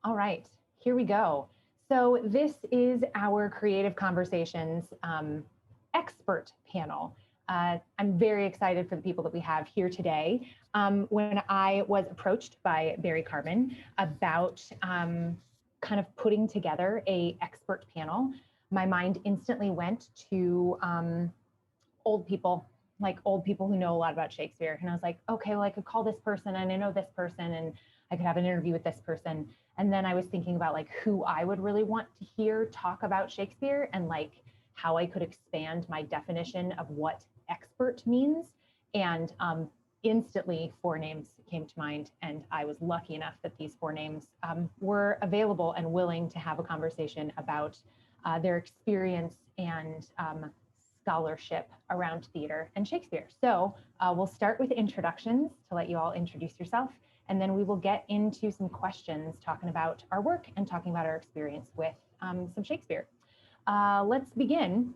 All right, here we go. So this is our Creative Conversations expert panel. I'm very excited for the people that we have here today. When I was approached by Barry Carbon about kind of putting together a expert panel, my mind instantly went to old people, like old people who know a lot about Shakespeare. And I was like, okay, well, I could call this person and I know this person and I could have an interview with this person. And then I was thinking about like who I would really want to hear talk about Shakespeare and like how I could expand my definition of what expert means. And instantly 4 names came to mind. And I was lucky enough that these 4 names were available and willing to have a conversation about their experience and scholarship around theater and Shakespeare. So we'll start with introductions to let you all introduce yourself. And then we will get into some questions talking about our work and talking about our experience with some Shakespeare. Let's begin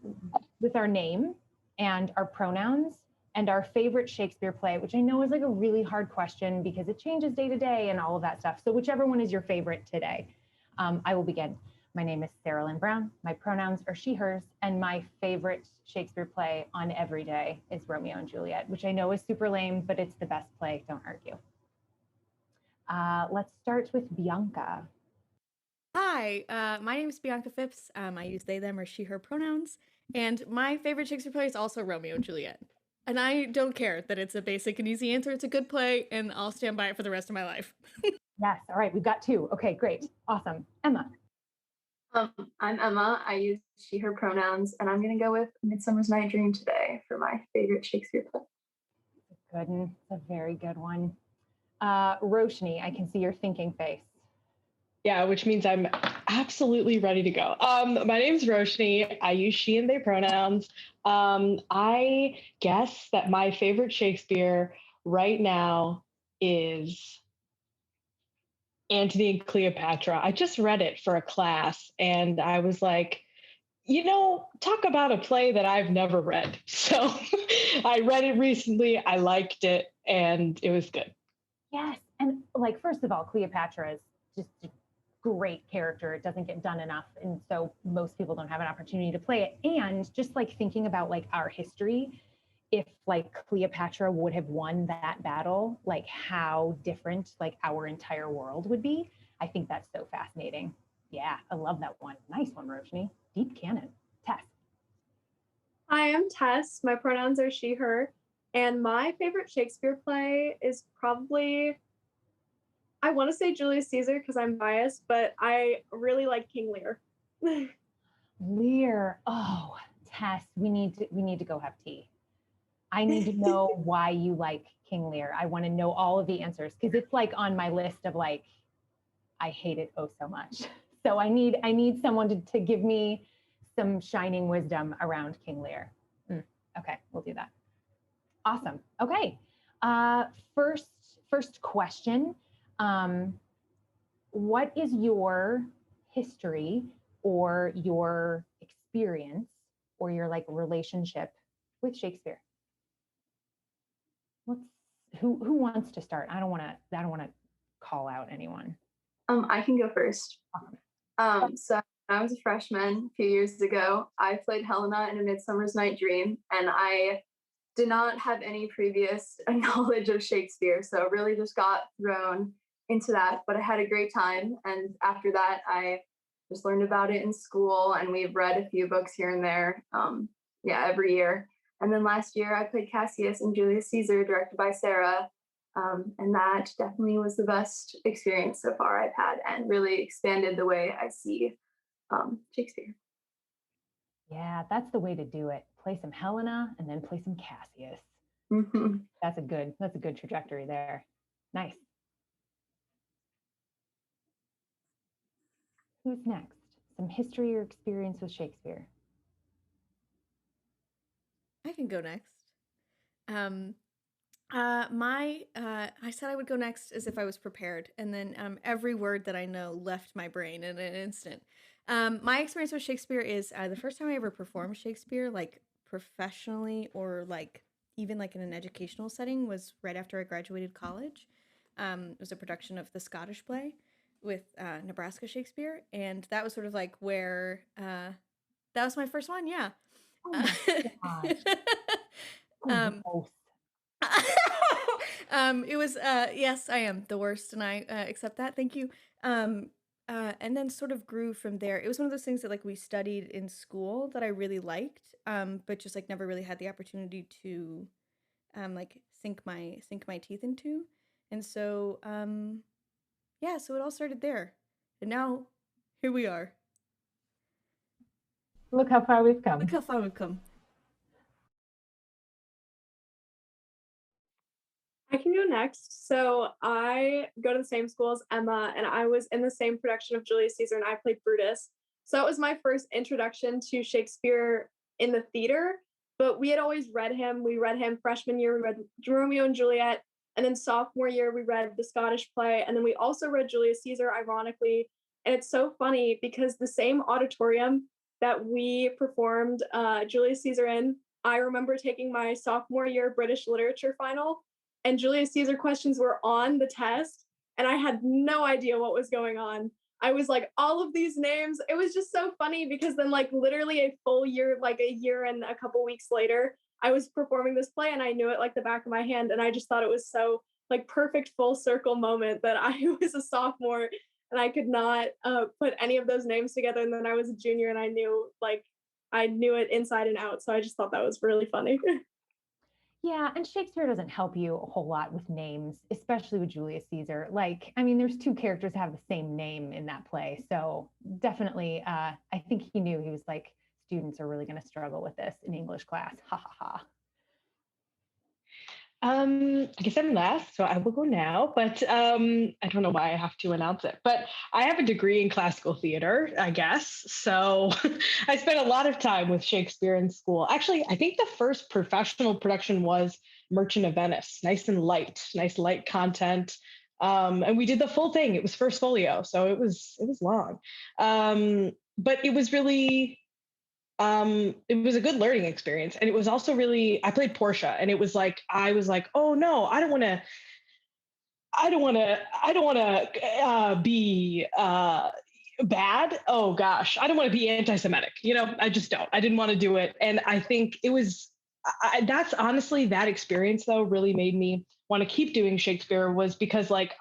with our name and our pronouns and our favorite Shakespeare play, which I know is like a really hard question because it changes day to day and all of that stuff. So whichever one is your favorite today, I will begin. My name is Sarah Lynn Brown. My pronouns are she, hers, and my favorite Shakespeare play on every day is Romeo and Juliet, which I know is super lame, but it's the best play, don't argue. Let's start with Bianca. Hi, my name is Bianca Phipps. I use they, them, or she, her pronouns. And my favorite Shakespeare play is also Romeo and Juliet. And I don't care that it's a basic and easy answer. It's a good play, and I'll stand by it for the rest of my life. Yes, all right, we've got 2. Okay, great, awesome. Emma. I'm Emma. I use she, her pronouns, and I'm going to go with Midsummer's Night Dream today for my favorite Shakespeare play. Good one. It's a very good one. Roshni, I can see your thinking face. Yeah, which means I'm absolutely ready to go. My name's Roshni. I use she and they pronouns. I guess that my favorite Shakespeare right now is Antony and Cleopatra. I just read it for a class and I was like, talk about a play that I've never read. So I read it recently. I liked it and it was good. Yes. And like, first of all, Cleopatra is just a great character. It doesn't get done enough. And so most people don't have an opportunity to play it. And just like thinking about like our history, if like Cleopatra would have won that battle, like how different like our entire world would be. I think that's so fascinating. Yeah, I love that one. Nice one, Roshni. Deep canon. Tess. Hi, I'm Tess. My pronouns are she, her. And my favorite Shakespeare play is probably, I want to say Julius Caesar because I'm biased, but I really like King Lear. Lear. Oh, Tess, we need to go have tea. I need to know why you like King Lear. I want to know all of the answers because it's like on my list of like, I hate it oh so much. So I need someone to give me some shining wisdom around King Lear. Okay, we'll do that. Awesome. Okay. First question. What is your history or your experience or your like relationship with Shakespeare? Who wants to start? I don't want to call out anyone. I can go first. So when I was a freshman a few years ago, I played Helena in A Midsummer's Night Dream, and I did not have any previous knowledge of Shakespeare, so really just got thrown into that, but I had a great time. And after that, I just learned about it in school, and we've read a few books here and there, every year. And then last year, I played Cassius in Julius Caesar, directed by Sarah, and that definitely was the best experience so far I've had, and really expanded the way I see Shakespeare. Yeah, that's the way to do it. Play some Helena and then play some Cassius. Mm-hmm. That's a good trajectory there. Nice. Who's next? Some history or experience with Shakespeare? I can go next. I said I would go next as if I was prepared, and then every word that I know left my brain in an instant. My experience with Shakespeare is the first time I ever performed Shakespeare, like professionally or like even like in an educational setting, was right after I graduated college. It was a production of the Scottish play. Nebraska Shakespeare, and that was sort of like where that was my first one. Yeah. Oh my gosh. um, Gross. it was yes, I am the worst, and I accept that. Thank you. And then sort of grew from there. It was one of those things that like we studied in school that I really liked, but just like never really had the opportunity to like sink my teeth into. And so yeah, so it all started there. And now here we are. Look how far we've come. Look how far we've come. I can go next. So I go to the same school as Emma, and I was in the same production of Julius Caesar, and I played Brutus. So it was my first introduction to Shakespeare in the theater. But we had always read him. We read him freshman year. We read Romeo and Juliet, and then sophomore year we read the Scottish play, and then we also read Julius Caesar, ironically. And it's so funny because the same auditorium that we performed Julius Caesar in, I remember taking my sophomore year British literature final, and Julius Caesar questions were on the test, and I had no idea what was going on. I was like, all of these names. It was just so funny because then, like, literally a full year, like a year and a couple weeks later, I was performing this play and I knew it like the back of my hand. And I just thought it was so like perfect full circle moment that I was a sophomore and I could not put any of those names together. And then I was a junior and I knew it inside and out. So I just thought that was really funny. Yeah, and Shakespeare doesn't help you a whole lot with names, especially with Julius Caesar. Like, I mean, there's two characters that have the same name in that play. So definitely, I think he knew. He was like, students are really going to struggle with this in English class. Ha ha ha. I guess I'm last, so I will go now, but I don't know why I have to announce it, but I have a degree in classical theater, I guess. So I spent a lot of time with Shakespeare in school. Actually, I think the first professional production was Merchant of Venice, nice light content. And we did the full thing. It was first folio, so it was long. But it was really it was a good learning experience, and it was also really, I played Portia, and it was like I was like, oh no, I don't want to be bad. Oh gosh, I don't want to be anti-Semitic. I just don't. I didn't want to do it, and I think it was. That's honestly, that experience though really made me want to keep doing Shakespeare, was because like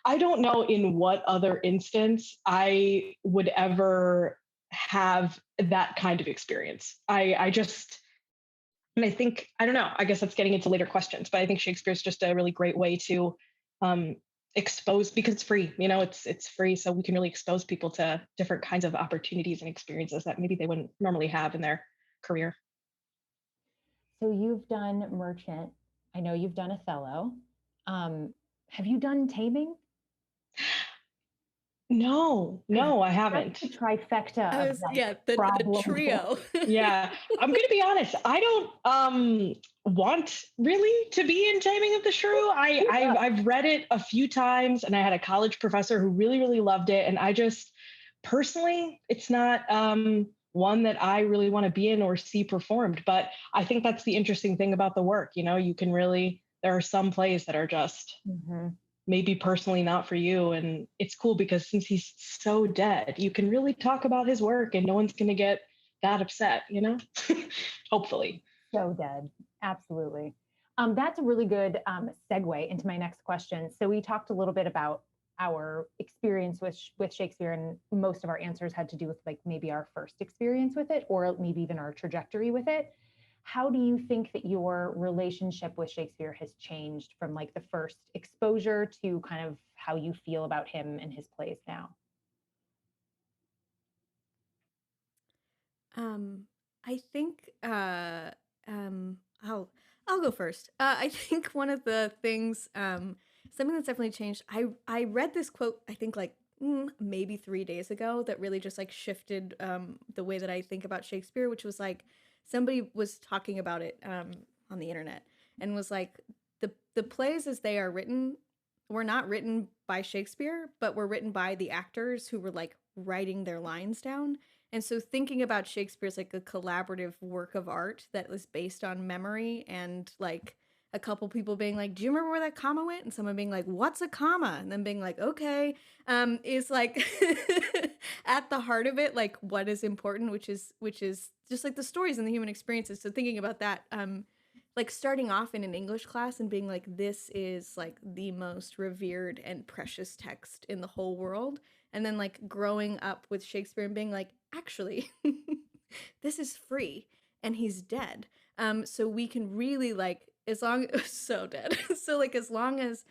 I don't know in what other instance I would ever have that kind of experience. I just, and I think, I don't know, I guess that's getting into later questions, but I think Shakespeare's just a really great way to expose, because it's free, it's free. So we can really expose people to different kinds of opportunities and experiences that maybe they wouldn't normally have in their career. So you've done Merchant. I know you've done Othello. Have you done Taming? No, I haven't. That's the trifecta of like the trio. Yeah, I'm gonna be honest. I don't want really to be in Taming of the Shrew. I've read it a few times, and I had a college professor who really loved it, and I just personally, it's not one that I really want to be in or see performed. But I think that's the interesting thing about the work. You can really, there are some plays that are just maybe personally not for you. And it's cool because since he's so dead, you can really talk about his work and no one's going to get that upset, hopefully. So dead. Absolutely. That's a really good segue into my next question. So we talked a little bit about our experience with Shakespeare, and most of our answers had to do with like maybe our first experience with it, or maybe even our trajectory with it. How do you think that your relationship with Shakespeare has changed from like the first exposure to kind of how you feel about him and his plays now? I think I'll go first. I think one of the things, something that's definitely changed. I read this quote, I think like maybe 3 days ago, that really just like shifted the way that I think about Shakespeare, which was like somebody was talking about it on the internet and was like, the plays as they are written were not written by Shakespeare, but were written by the actors who were like writing their lines down. And so thinking about Shakespeare as like a collaborative work of art that was based on memory and like a couple people being like, do you remember where that comma went? And someone being like, what's a comma? And then being like, okay, is like at the heart of it, like what is important, which is just like the stories and the human experiences. So thinking about that, like starting off in an English class and being like, this is like the most revered and precious text in the whole world. And then like growing up with Shakespeare and being like, actually, this is free and he's dead. So we can really like, as long so dead. So like as long as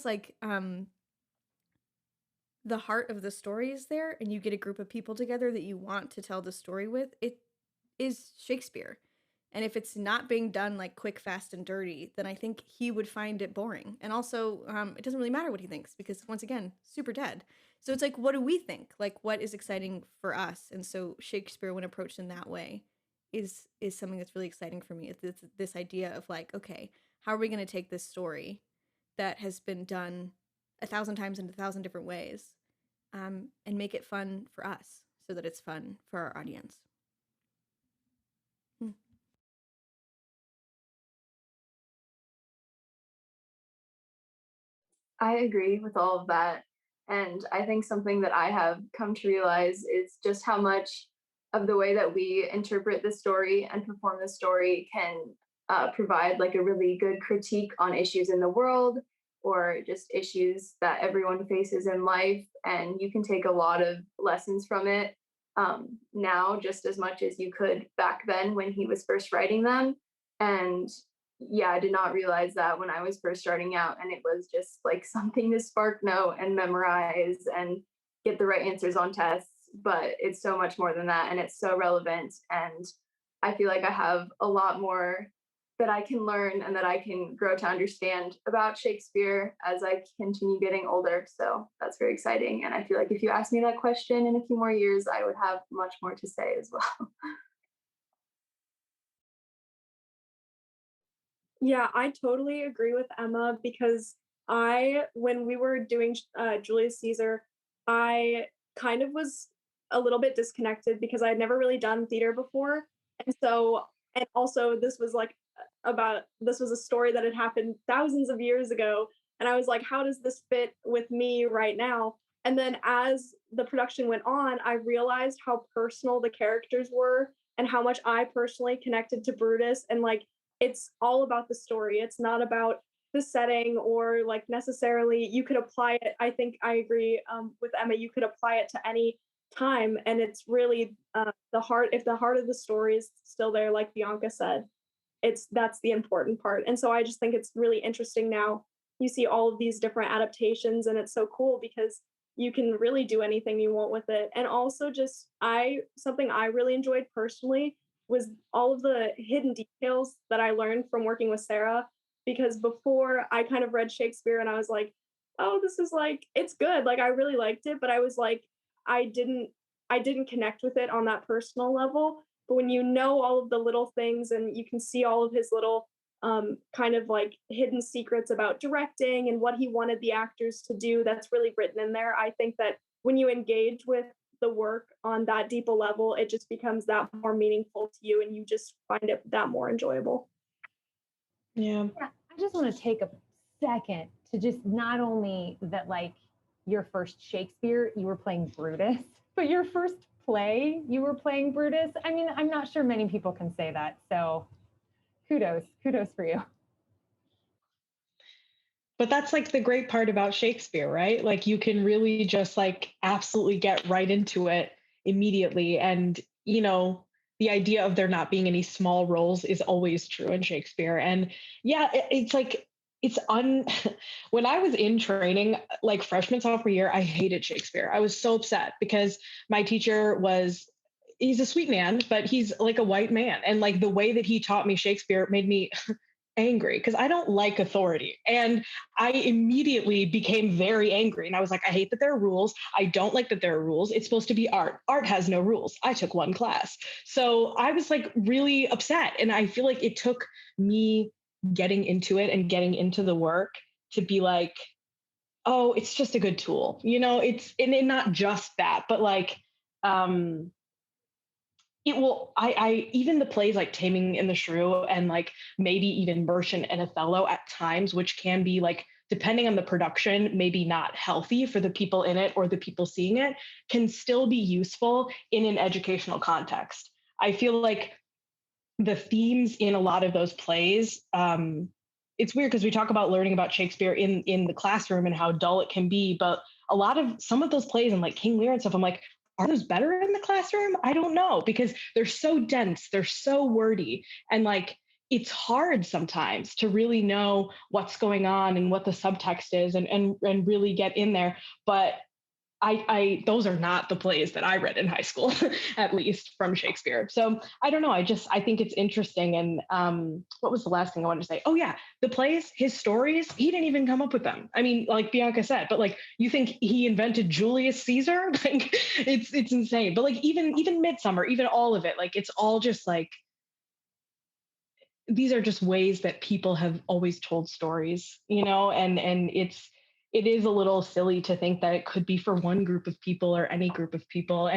like the heart of the story is there and you get a group of people together that you want to tell the story with, it is Shakespeare. And if it's not being done like quick, fast, and dirty, then I think he would find it boring. And also, it doesn't really matter what he thinks because once again, super dead. So it's like, what do we think? Like, what is exciting for us? And so Shakespeare, when approached in that way, is something that's really exciting for me. It's this idea of like, okay, how are we going to take this story that has been done 1,000 times in 1,000 different ways, and make it fun for us so that it's fun for our audience? I agree with all of that. And I think something that I have come to realize is just how much of the way that we interpret the story and perform the story can provide like a really good critique on issues in the world or just issues that everyone faces in life. And you can take a lot of lessons from it now, just as much as you could back then when he was first writing them. And yeah, I did not realize that when I was first starting out, and it was just like something to spark note and memorize and get the right answers on tests. But it's so much more than that, and it's so relevant. And I feel like I have a lot more that I can learn and that I can grow to understand about Shakespeare as I continue getting older. So that's very exciting. And I feel like if you ask me that question in a few more years, I would have much more to say as well. Yeah, I totally agree with Emma because when we were doing Julius Caesar, I kind of was a little bit disconnected because I had never really done theater before. And so, and also this was like this was a story that had happened thousands of years ago. And I was like, how does this fit with me right now? And then as the production went on, I realized how personal the characters were and how much I personally connected to Brutus, and like it's all about the story. It's not about the setting or like necessarily you could apply it. I think I agree with Emma. You could apply it to any time, and it's really the heart. If the heart of the story is still there, like Bianca said, that's the important part. And so I just think it's really interesting now. You see all of these different adaptations, and it's so cool because you can really do anything you want with it. And also just something I really enjoyed personally was all of the hidden details that I learned from working with Sarah. Because before I kind of read Shakespeare and I was like, oh, this is like, it's good. Like I really liked it, but I was like, I didn't connect with it on that personal level. But when you know all of the little things and you can see all of his little kind of like hidden secrets about directing and what he wanted the actors to do, that's really written in there. I think that when you engage with the work on that deep a level, it just becomes that more meaningful to you and you just find it that more enjoyable. Yeah. I just want to take a second to just not only that, like your first Shakespeare, you were playing Brutus, but your first play, you were playing Brutus. I mean, I'm not sure many people can say that. So kudos for you. But that's like the great part about Shakespeare, right? Like you can really just like absolutely get right into it immediately. And, you know, the idea of there not being any small roles is always true in Shakespeare. And yeah, it's like, when I was in training, like freshman, sophomore year, I hated Shakespeare. I was so upset because my teacher he's a sweet man, but he's like a white man. And like the way that he taught me Shakespeare made me angry because I don't like authority. And I immediately became very angry. And I was like, I hate that there are rules. I don't like that there are rules. It's supposed to be art. Art has no rules. I took one class. So I was like really upset. And I feel like it took me getting into it and getting into the work to be like, oh, it's just a good tool. You know, it's and not just that, but like, it will, I even the plays like Taming and the Shrew and like maybe even Merchant and Othello at times, which can be like, depending on the production, maybe not healthy for the people in it or the people seeing it, can still be useful in an educational context. I feel like the themes in a lot of those plays, it's weird because we talk about learning about Shakespeare in the classroom and how dull it can be, but a lot of some of those plays and like King Lear and stuff, I'm like, are those better in the classroom? I don't know, because they're so dense, they're so wordy, and like it's hard sometimes to really know what's going on and what the subtext is and really get in there. But I those are not the plays that I read in high school, at least from Shakespeare. So I don't know. I think it's interesting. And what was the last thing I wanted to say? Oh yeah, the plays, his stories, he didn't even come up with them. I mean, like Bianca said, but like you think he invented Julius Caesar? Like it's insane. But like even Midsummer, even all of it, like it's all just like these are just ways that people have always told stories, and it is a little silly to think that it could be for one group of people or any group of people.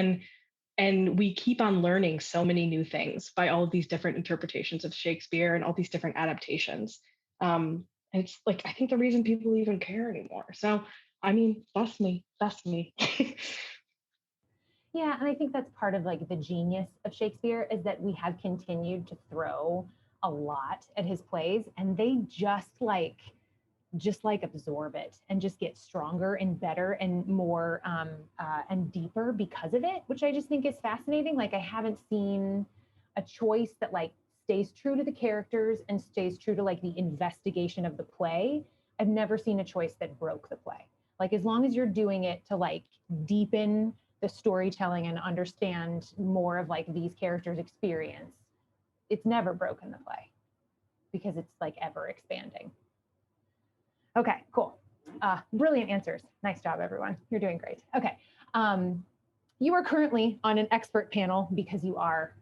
And we keep on learning so many new things by all of these different interpretations of Shakespeare and all these different adaptations. And it's like I think the reason people even care anymore. So I mean, that's me. That's me. Yeah, and I think that's part of like the genius of Shakespeare is that we have continued to throw a lot at his plays and they just like absorb it and just get stronger and better and more and deeper because of it, which I just think is fascinating. Like I haven't seen a choice that like stays true to the characters and stays true to like the investigation of the play. I've never seen a choice that broke the play. Like as long as you're doing it to like deepen the storytelling and understand more of like these characters' experience, it's never broken the play because it's like ever expanding. Okay, cool. Brilliant answers. Nice job, everyone. You're doing great. Okay. You are currently on an expert panel because you are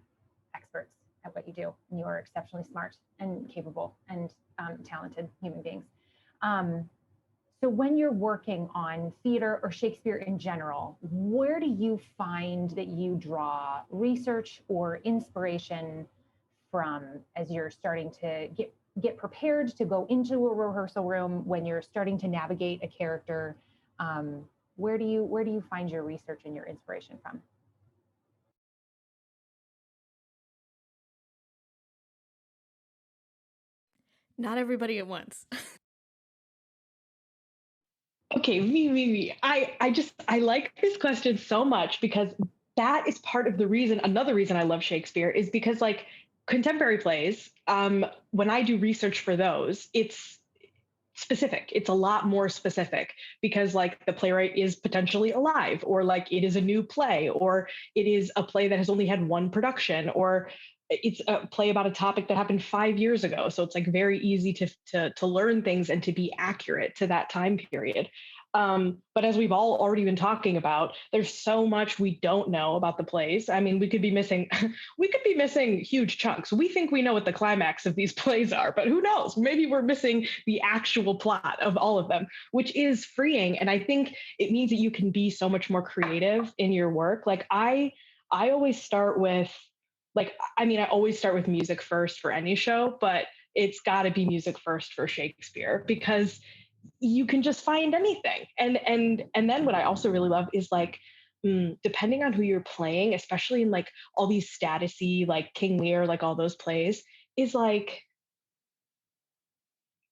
experts at what you do, and you are exceptionally smart and capable and talented human beings. So when you're working on theater or Shakespeare in general, where do you find that you draw research or inspiration from as you're starting to get prepared to go into a rehearsal room, when you're starting to navigate a character? Where do you find your research and your inspiration from? Not everybody at once. Okay, me. I like this question so much because that is part of the reason. Another reason I love Shakespeare is because like contemporary plays, when I do research for those, it's specific. It's a lot more specific because like the playwright is potentially alive, or like it is a new play, or it is a play that has only had one production, or it's a play about a topic that happened 5 years ago. So it's like very easy to learn things and to be accurate to that time period. But as we've all already been talking about, there's so much we don't know about the plays. I mean, we could be missing huge chunks. We think we know what the climax of these plays are, but who knows? Maybe we're missing the actual plot of all of them, which is freeing. And I think it means that you can be so much more creative in your work. Like I always start with I always start with music first for any show, but it's got to be music first for Shakespeare because you can just find anything. And then what I also really love is like depending on who you're playing, especially in like all these statusy like King Lear, like all those plays, is like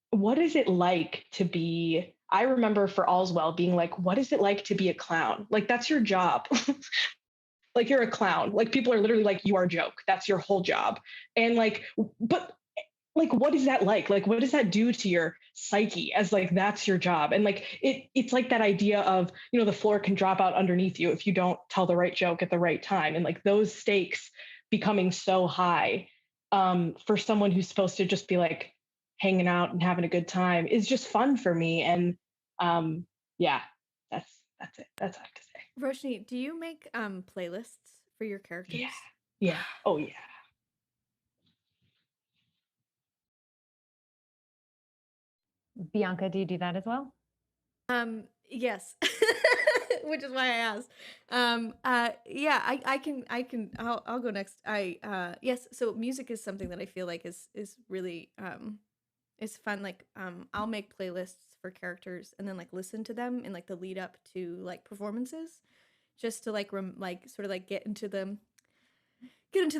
what is it like to be, I remember for All's Well being like, what is it like to be a clown? Like that's your job. Like you're a clown. Like people are literally like, you are a joke. That's your whole job. And like, but like what is that like what does that do to your psyche as like that's your job? And like it's like that idea of the floor can drop out underneath you if you don't tell the right joke at the right time, and like those stakes becoming so high for someone who's supposed to just be like hanging out and having a good time is just fun for me. And yeah, that's it. That's all I have to say. Roshni, do you make playlists for your characters? Yeah. Oh yeah. Bianca, do you do that as well? Yes. which is why I asked. Yeah, I'll go next. Yes, so music is something that I feel like is really it's fun. Like I'll make playlists for characters and then like listen to them in like the lead up to like performances, just to like sort of like get into the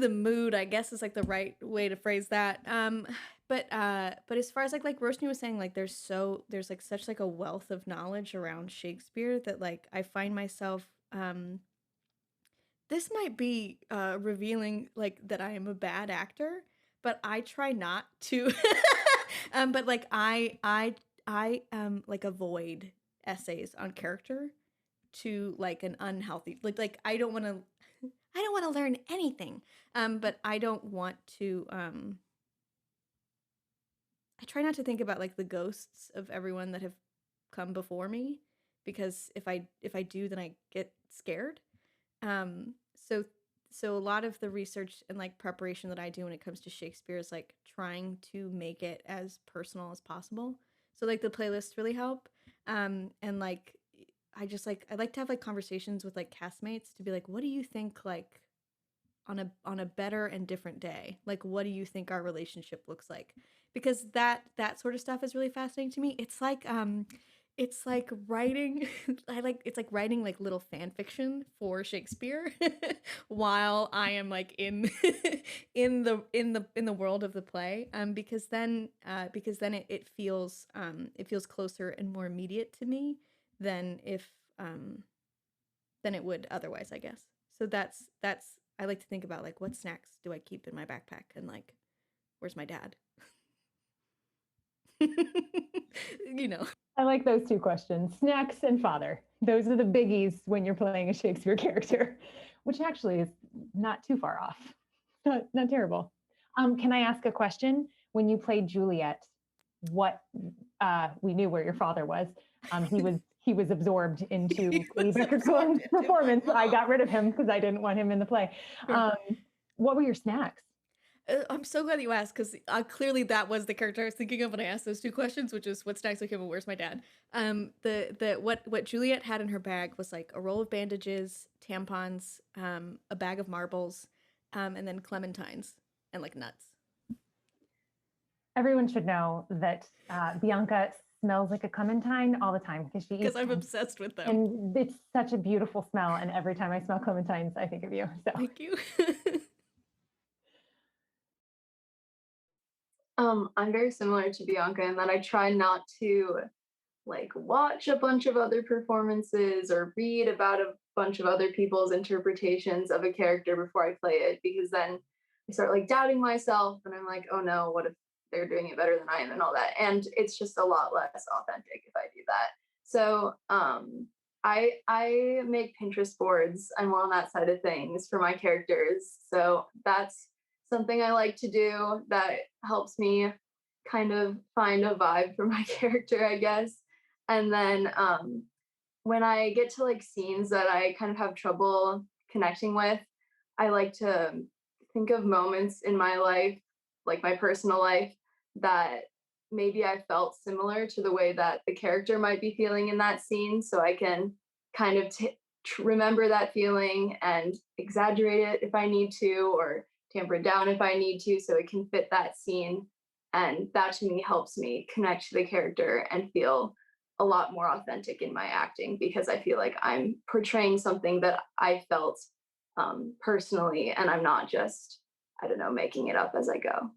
mood, I guess is like the right way to phrase that. But as far as like Roshni was saying, like there's like such like a wealth of knowledge around Shakespeare that like I find myself this might be revealing like that I am a bad actor, but I try not to. But like I like avoid essays on character to like an unhealthy like I don't want to learn anything. But I don't want to I try not to think about like the ghosts of everyone that have come before me, because if I do, then I get scared. So a lot of the research and like preparation that I do when it comes to Shakespeare is like trying to make it as personal as possible. So like the playlists really help. And like I like to have like conversations with like castmates to be like, what do you think like on a better and different day? Like, what do you think our relationship looks like? Because that sort of stuff is really fascinating to me. It's like writing it's like writing like little fan fiction for Shakespeare while I am like in in the world of the play, because then it feels closer and more immediate to me than if than it would otherwise, I guess. So that's I like to think about like what snacks do I keep in my backpack, and like where's my dad? You know. I like those two questions, snacks and father. Those are the biggies when you're playing a Shakespeare character, which actually is not too far off. Not terrible. Can I ask a question? When you played Juliet, what we knew where your father was. He was absorbed into Becker Cohen's performance. I got rid of him because I didn't want him in the play. What were your snacks? I'm so glad you asked, because clearly that was the character I was thinking of when I asked those two questions, which is what snacks I give and where's my dad. What Juliet had in her bag was like a roll of bandages, tampons, a bag of marbles, and then clementines and like nuts. Everyone should know that Bianca smells like a clementine all the time because I'm obsessed with them. And it's such a beautiful smell. And every time I smell clementines, I think of you. So thank you. I'm very similar to Bianca in that I try not to like watch a bunch of other performances or read about a bunch of other people's interpretations of a character before I play it, because then I start like doubting myself and I'm like, oh no, what if they're doing it better than I am and all that. And it's just a lot less authentic if I do that. So I make Pinterest boards. I'm more on that side of things for my characters. So that's something I like to do that helps me kind of find a vibe for my character, I guess. And then when I get to like scenes that I kind of have trouble connecting with, I like to think of moments in my life, like my personal life, that maybe I felt similar to the way that the character might be feeling in that scene. So I can kind of remember that feeling and exaggerate it if I need to, or tamper it down if I need to, so it can fit that scene. And that to me helps me connect to the character and feel a lot more authentic in my acting, because I feel like I'm portraying something that I felt personally, and I'm not just, I don't know, making it up as I go.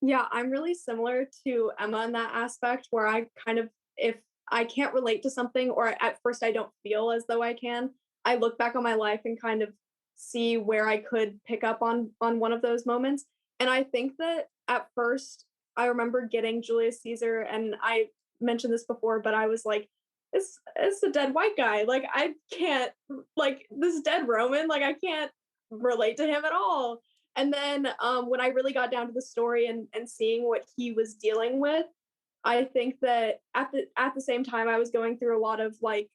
Yeah, I'm really similar to Emma in that aspect, where I kind of, if I can't relate to something, or at first I don't feel as though I can, I look back on my life and kind of see where I could pick up on one of those moments. And I think that at first I remember getting Julius Caesar, and I mentioned this before, but I was like, it's a dead white guy. Like, I can't, like, this dead Roman, like, I can't relate to him at all. And then when I really got down to the story and seeing what he was dealing with, I think that at the same time I was going through a lot of like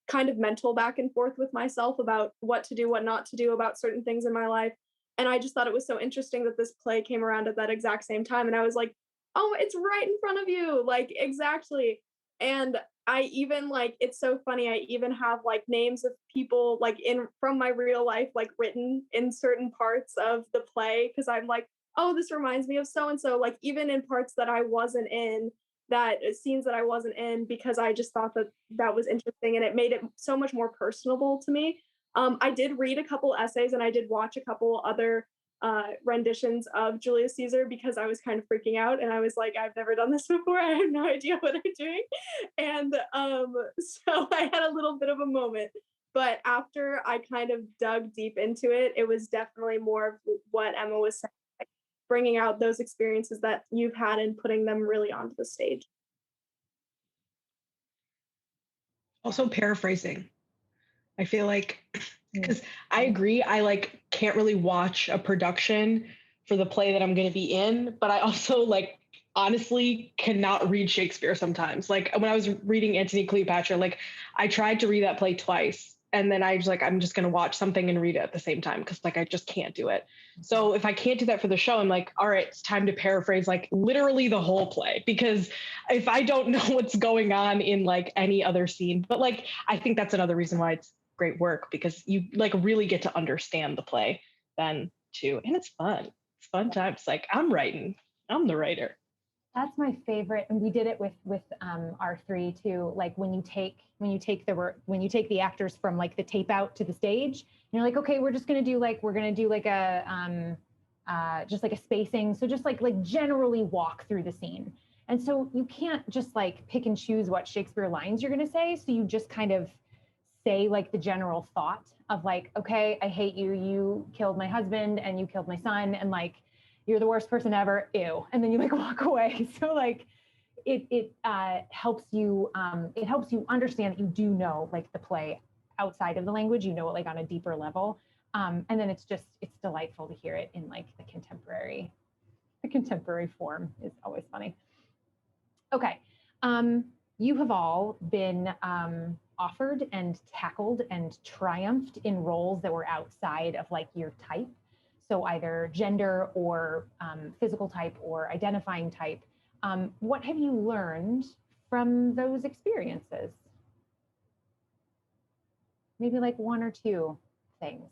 kind of mental back and forth with myself about what to do, what not to do about certain things in my life. And I just thought it was so interesting that this play came around at that exact same time. And I was like, oh, it's right in front of you, like, exactly. And I even, like, it's so funny, I even have, like, names of people, like, in from my real life, like, written in certain parts of the play, because I'm like, oh, this reminds me of so and so, like, even in parts that I wasn't in, that scenes that I wasn't in, because I just thought that that was interesting, and it made it so much more personable to me. I did read a couple essays, and I did watch a couple other renditions of Julius Caesar, because I was kind of freaking out, and I was like, I've never done this before. I have no idea what I'm doing. And so I had a little bit of a moment. But after I kind of dug deep into it, it was definitely more of what Emma was saying, like bringing out those experiences that you've had and putting them really onto the stage. Also paraphrasing. I feel like, because I agree, I like can't really watch a production for the play that I'm going to be in, but I also like honestly cannot read Shakespeare sometimes. Like when I was reading Antony Cleopatra, like I tried to read that play twice, and then I was like, I'm just going to watch something and read it at the same time, because like I just can't do it. So if I can't do that for the show, I'm like, all right, it's time to paraphrase like literally the whole play, because if I don't know what's going on in like any other scene, but like I think that's another reason why it's great work, because you like really get to understand the play then too, and it's fun times. Like I'm the writer. That's my favorite, and we did it with R3 too. Like when you take the actors from like the tape out to the stage, and you're like, okay, we're gonna do like a just like a spacing, so just like generally walk through the scene. And so you can't just like pick and choose what Shakespeare lines you're gonna say, so you just kind of say like the general thought of like, okay, I hate you, you killed my husband and you killed my son, and like you're the worst person ever, ew, and then you like walk away. So like it helps you understand that you do know like the play outside of the language, you know it like on a deeper level, and then it's delightful to hear it in like the contemporary form. Is always funny. Okay, you have all been offered and tackled and triumphed in roles that were outside of like your type. So either gender or physical type or identifying type. What have you learned from those experiences? Maybe like one or two things.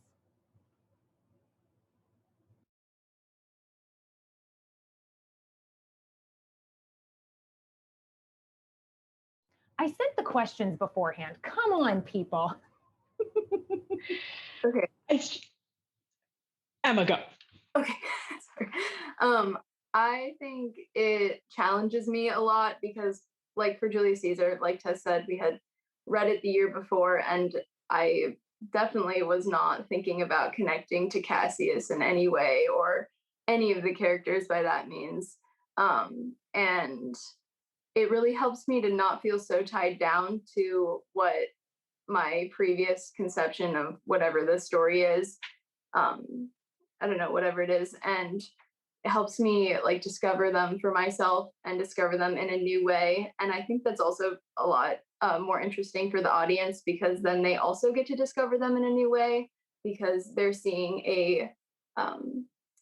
I sent the questions beforehand. Come on, people. Okay. Emma, go. Okay. Sorry. I think it challenges me a lot because, like for Julius Caesar, like Tess said, we had read it the year before, and I definitely was not thinking about connecting to Cassius in any way or any of the characters by that means. And it really helps me to not feel so tied down to what my previous conception of whatever the story is. I don't know, whatever it is. And it helps me like discover them for myself and discover them in a new way. And I think that's also a lot more interesting for the audience, because then they also get to discover them in a new way, because they're seeing a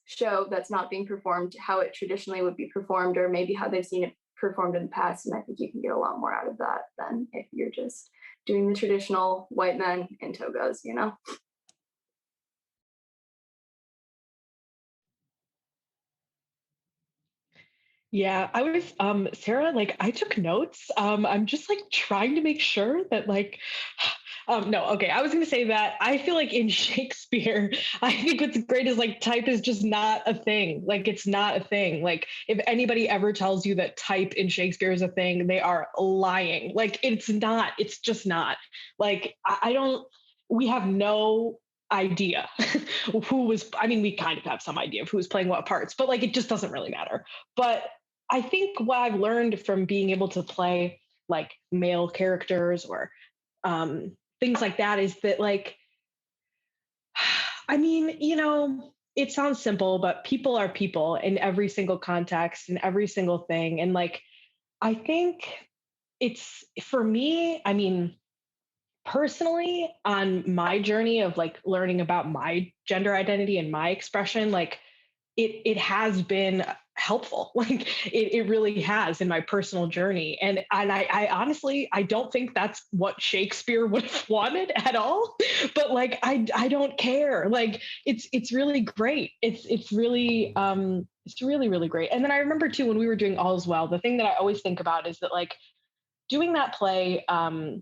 show that's not being performed how it traditionally would be performed, or maybe how they've seen it performed in the past. And I think you can get a lot more out of that than if you're just doing the traditional white men in togas, you know? Yeah, I was Sarah, like I took notes. I'm just like trying to make sure that like no, okay. I was gonna say that I feel like in Shakespeare, I think what's great is like type is just not a thing. Like it's not a thing. Like if anybody ever tells you that type in Shakespeare is a thing, they are lying. Like it's not, it's just not. Like I don't, we have no idea who was, I mean, we kind of have some idea of who was playing what parts, but like it just doesn't really matter. But I think what I've learned from being able to play like male characters or things like that is that like, I mean, you know, it sounds simple, but people are people in every single context and every single thing. And like, I think it's for me, I mean, personally on my journey of like learning about my gender identity and my expression, like it has been helpful. Like it really has in my personal journey. And I honestly, I don't think that's what Shakespeare would have wanted at all. But like, I don't care. Like it's really great. It's really, really great. And then I remember too, when we were doing All's Well, the thing that I always think about is that like doing that play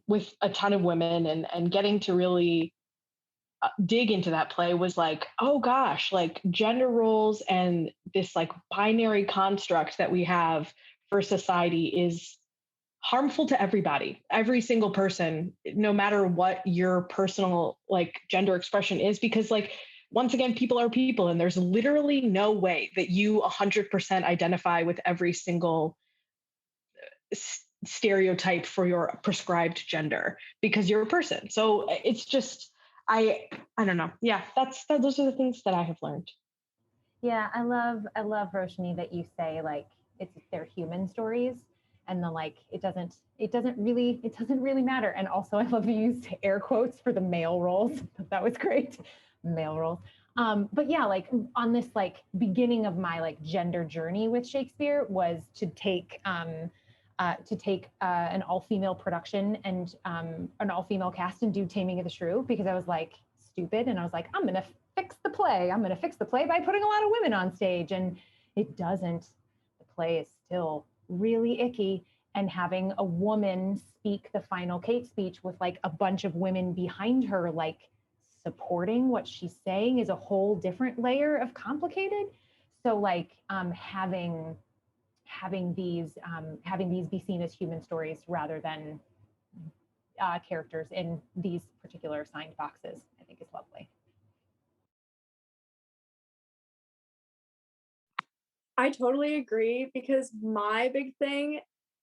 with a ton of women and getting to really dig into that play was like, oh gosh, like gender roles and this like binary construct that we have for society is harmful to everybody, every single person, no matter what your personal like gender expression is, because like once again, people are people, and there's literally no way that you 100% identify with every single stereotype for your prescribed gender because you're a person. So it's just I don't know. Yeah, those are the things that I have learned. Yeah, I love Roshni that you say like they're human stories, and the like it doesn't really matter. And also I love you used air quotes for the male roles. That was great. Male roles. But yeah, like on this like beginning of my like gender journey with Shakespeare was to take an all-female production and an all-female cast and do Taming of the Shrew, because I was like stupid and I was like, I'm gonna fix the play. I'm gonna fix the play by putting a lot of women on stage, and it doesn't. The play is still really icky, and having a woman speak the final Kate speech with like a bunch of women behind her, like supporting what she's saying, is a whole different layer of complicated. So like having these be seen as human stories rather than characters in these particular assigned boxes, I think is lovely. I totally agree, because my big thing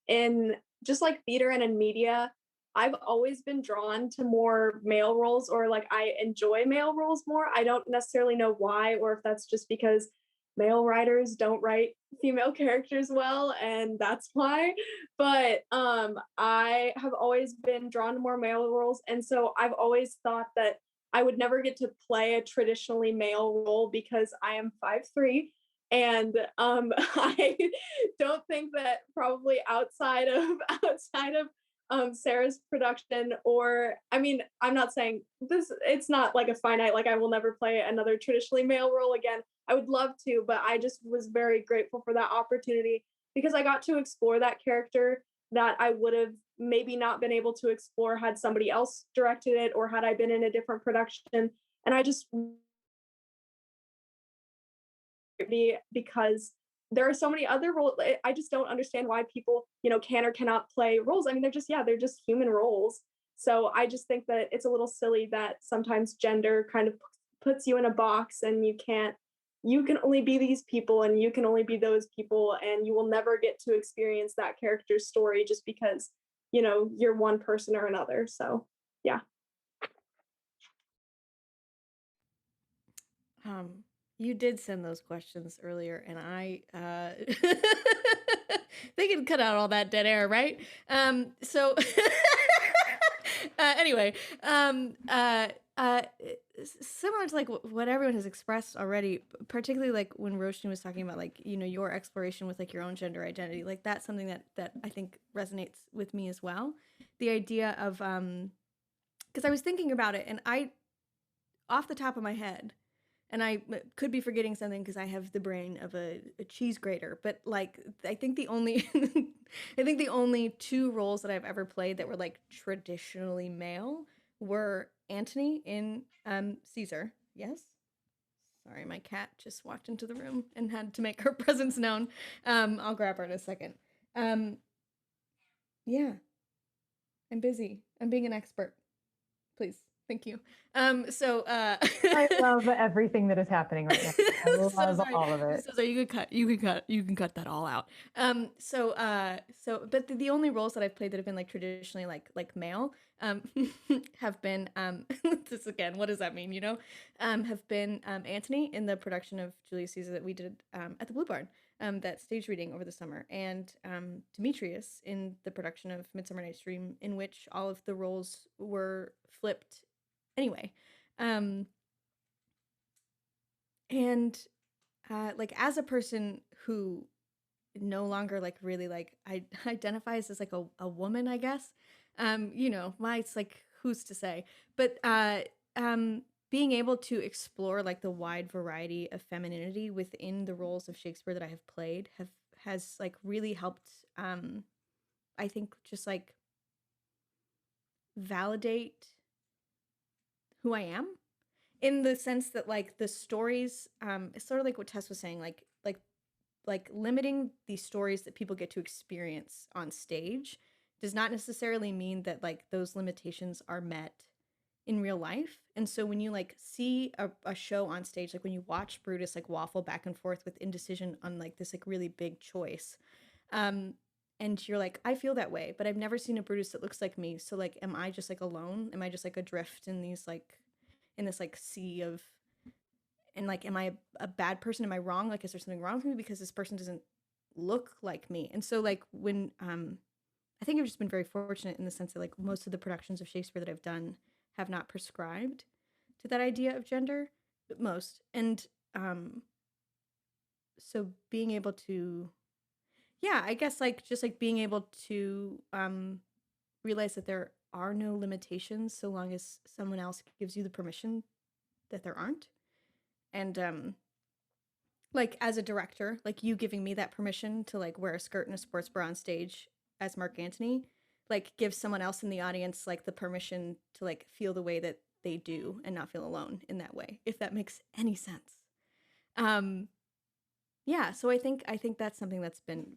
in just like theater and in media, I've always been drawn to more male roles, or like I enjoy male roles more. I don't necessarily know why, or if that's just because male writers don't write female characters well and that's why. But I have always been drawn to more male roles, and so I've always thought that I would never get to play a traditionally male role because I am 5'3", and I don't think that probably outside of Sarah's production, or I mean, I'm not saying this, it's not like a finite, like I will never play another traditionally male role again. I would love to, but I just was very grateful for that opportunity, because I got to explore that character that I would have maybe not been able to explore had somebody else directed it, or had I been in a different production. And I just, because there are so many other roles. I just don't understand why people, can or cannot play roles. I mean, they're just human roles. So I just think that it's a little silly that sometimes gender kind of puts you in a box, and you can only be these people and you can only be those people, and you will never get to experience that character's story just because, you're one person or another. So yeah. You did send those questions earlier, and I they can cut out all that dead air, right? So anyway, similar to like what everyone has expressed already, particularly like when Roshni was talking about like your exploration with like your own gender identity, like that's something that I think resonates with me as well. The idea of because I was thinking about it, and I, off the top of my head, and I could be forgetting something because I have the brain of a cheese grater, but like I think the only I think the only two roles that I've ever played that were like traditionally male were Antony in Caesar. Yes. Sorry, my cat just walked into the room and had to make her presence known. I'll grab her in a second. Yeah. I'm busy. I'm being an expert. Please. Thank you. I love everything that is happening right now. I love all of it. So sorry, you can cut that all out. But the only roles that I've played that have been like traditionally like male, have been this again, what does that mean? Have been Antony in the production of Julius Caesar that we did at the Blue Barn, that stage reading over the summer, and Demetrius in the production of Midsummer Night's Dream, in which all of the roles were flipped anyway. And like as a person who no longer like really like I identifies as like a woman, I guess. You know, it's like who's to say? But being able to explore like the wide variety of femininity within the roles of Shakespeare that I have played has like really helped I think just like validate who I am in the sense that like the stories it's sort of like what Tess was saying, like limiting the stories that people get to experience on stage does not necessarily mean that like those limitations are met in real life. And so when you like see a show on stage, like when you watch Brutus like waffle back and forth with indecision on like this like really big choice, and you're like, I feel that way, but I've never seen a Brutus that looks like me. So like, am I just like alone? Am I just like adrift in these like in this like sea of, and like, am I a bad person? Am I wrong? Like, is there something wrong with me because this person doesn't look like me? And so like when I think I've just been very fortunate in the sense that like most of the productions of Shakespeare that I've done have not prescribed to that idea of gender, but most. And so being able to, yeah, I guess like just like being able to realize that there are no limitations so long as someone else gives you the permission that there aren't. And like as a director, like you giving me that permission to like wear a skirt and a sports bra on stage as Mark Antony, like gives someone else in the audience like the permission to like feel the way that they do and not feel alone in that way, if that makes any sense. Yeah, so I think that's something that's been